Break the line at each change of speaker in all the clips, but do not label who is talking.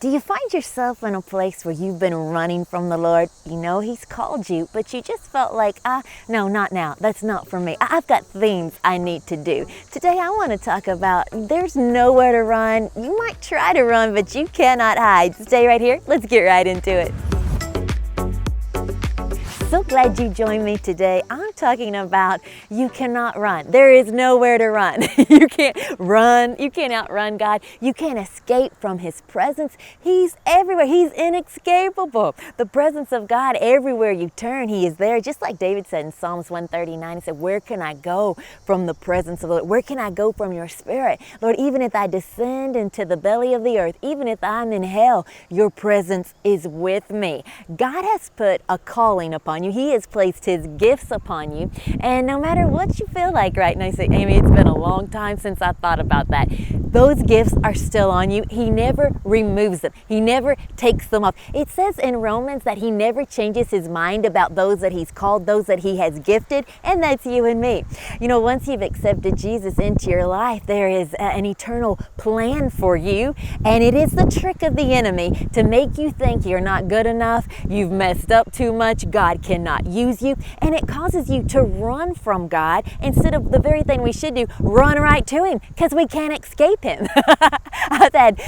Do you find yourself in a place where you've been running from the Lord? You know He's called you, but you just felt like, no, not now. That's not for me. I've got things I need to do. Today I want to talk about there's nowhere to run. You might try to run, but you cannot hide. Stay right here. Let's get right into it. So glad you joined me today. I'm talking about you cannot run. There is nowhere to run. You can't run. You can't outrun God. You can't escape from His presence. He's everywhere. He's inescapable. The presence of God everywhere you turn, He is there. Just like David said in Psalms 139, he said, where can I go from the presence of the Lord? Where can I go from your spirit? Lord, even if I descend into the belly of the earth, even if I'm in hell, your presence is with me. God has put a calling upon you. He has placed His gifts upon you. And no matter what you feel like right now, you say, Amy, it's been a long time since I thought about that. Those gifts are still on you. He never removes them. He never takes them off. It says in Romans that He never changes His mind about those that He's called, those that He has gifted, and that's you and me. You know, once you've accepted Jesus into your life, there is an eternal plan for you, and it is the trick of the enemy to make you think you're not good enough, you've messed up too much, God cannot use you, and it causes you to run from God instead of the very thing we should do, run right to Him, because we can't escape Him. I've had,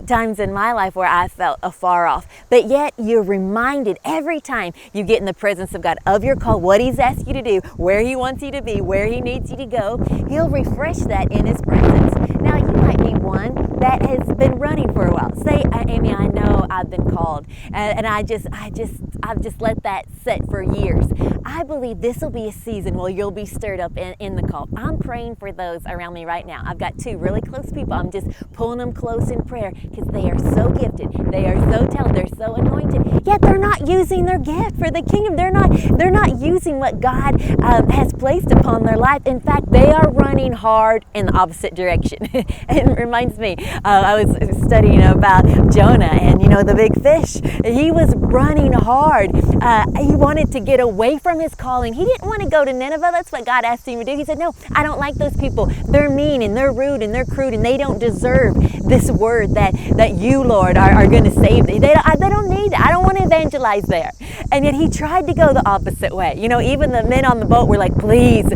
times in my life where I felt afar off, but yet you're reminded every time you get in the presence of God of your call, what He's asked you to do, where He wants you to be, where He needs you to go. He'll refresh that in His presence. Now you might be one that has been running for a while. Say, Amy, I know I've been called, and I've just let that sit for years. I believe this will be a season where you'll be stirred up in the call. I'm praying for those around me right now. I've got two really close people. I'm just pulling them close in prayer because they are so gifted. They are so talented. They're so anointed. Yet they're not using their gift for the kingdom. They're not using what God has placed upon their life. In fact, they are running hard in the opposite direction. It reminds me, I was studying about Jonah and, the big fish. He was running hard. He wanted to get away from his calling. He didn't want to go to Nineveh. That's what God asked him to do. He said, no, I don't like those people. They're mean and they're rude and they're crude and they don't deserve this word that you, Lord, are going to save them. They don't need it. I don't want to evangelize there. And yet he tried to go the opposite way. Even the men on the boat were like, please,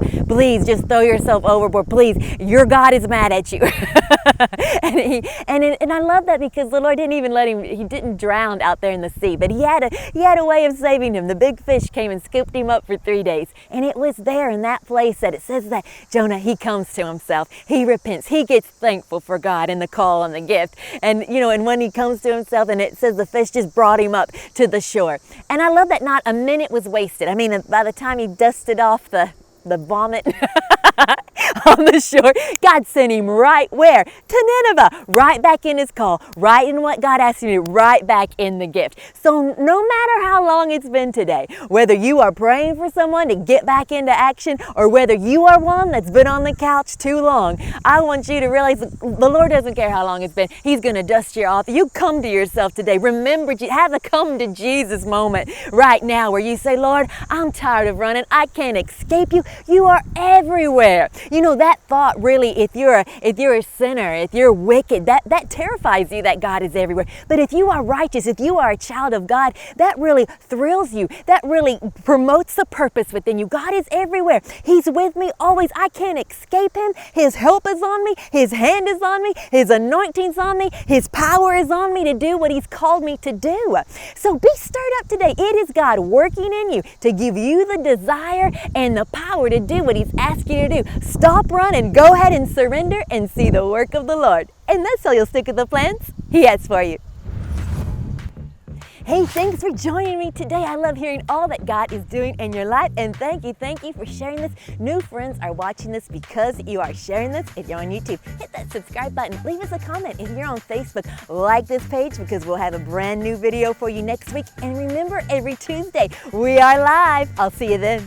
just throw yourself overboard. Please, your God is mad at you. and I love that because the Lord didn't even let him, he didn't drown out there in the sea, but he had a way of saving him. The big fish came and scooped him up for 3 days. And it was there in that place that it says that Jonah, he comes to himself. He repents. He gets thankful for God and the call and the gift. And, and when he comes to himself, and it says the fish just brought him up to the shore. And I love that not a minute was wasted. I mean, by the time he dusted off the vomit on the shore, God sent him right where? To Nineveh, right back in his call, right in what God asked him to do, right back in the gift. So no matter how long it's been today, whether you are praying for someone to get back into action or whether you are one that's been on the couch too long, I want you to realize the Lord doesn't care how long it's been. He's going to dust you off. You come to yourself today. Remember, have a come to Jesus moment right now where you say, Lord, I'm tired of running. I can't escape you. You are everywhere. That thought really, if you're a sinner, if you're wicked, that terrifies you that God is everywhere. But if you are righteous, if you are a child of God, that really thrills you. That really promotes the purpose within you. God is everywhere. He's with me always. I can't escape Him. His help is on me. His hand is on me. His anointing's on me. His power is on me to do what He's called me to do. So be stirred up today. It is God working in you to give you the desire and the power to do what He's asked you to do. Stop running. Go ahead and surrender and see the work of the Lord. And that's how you'll stick with the plans He has for you. Hey, thanks for joining me today. I love hearing all that God is doing in your life. And thank you for sharing this. New friends are watching this because you are sharing this. If you're on YouTube, hit that subscribe button. Leave us a comment. If you're on Facebook, like this page because we'll have a brand new video for you next week. And remember, every Tuesday, we are live. I'll see you then.